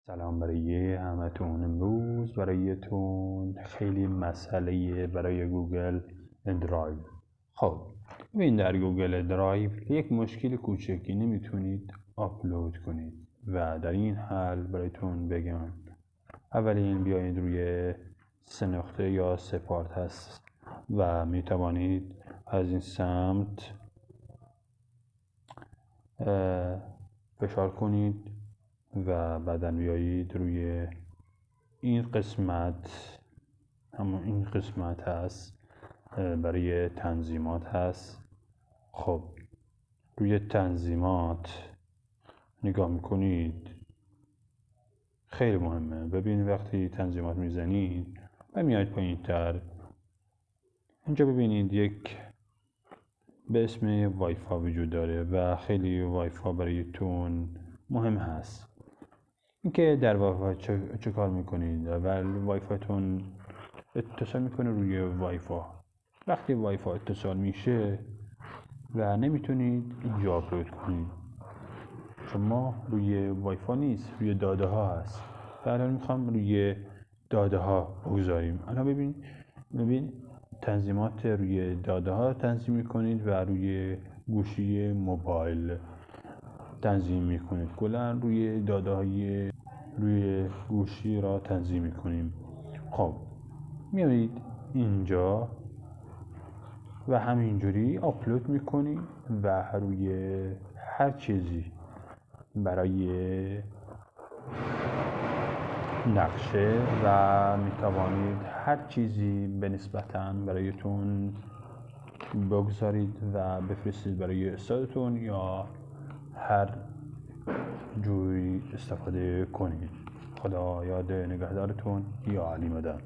سلام برای همتون. امروز برایتون خیلی مسئله برای گوگل درایو. خب ببین، در گوگل درایو یک مشکل کوچکی نمیتونید آپلود کنید و در این حل برایتون بگم. اولین بیایید روی 3 نقطه یا 3 پارت هست و میتوانید از این سمت فشار کنید و بعدا بیایید روی این قسمت، همون این قسمت هست برای تنظیمات هست. خب روی تنظیمات نگاه میکنید، خیلی مهمه. ببین وقتی تنظیمات میزنید و میاید پایین تر، اینجا ببینید یک به اسم وایفا وجود داره و خیلی وایفا برایتون مهم هست. اینکه در وایفا چه کار میکنید؟ اول وایفاتون اتصال میکنه روی وایفا. وقتی وایفا اتصال میشه و نمیتونید اینجا آپلود کنید، شما روی وایفا نیست، روی داده ها هست و الان میخوام روی داده ها بگذاریم. الان ببین تنظیمات روی داده ها تنظیم میکنید و روی گوشی موبایل تنظیم میکنید. کلا روی داده های روی گوشی را تنظیم میکنیم. خب میایید اینجا و همینجوری آپلود میکنید و روی هر چیزی برای نقشه و میتوانید هر چیزی به نسبتاً برایتون بگذارید و بفرستید برای استادتون یا هر جوری استفاده کنید. خدا یاد نگهدارتون. یا علی مدن.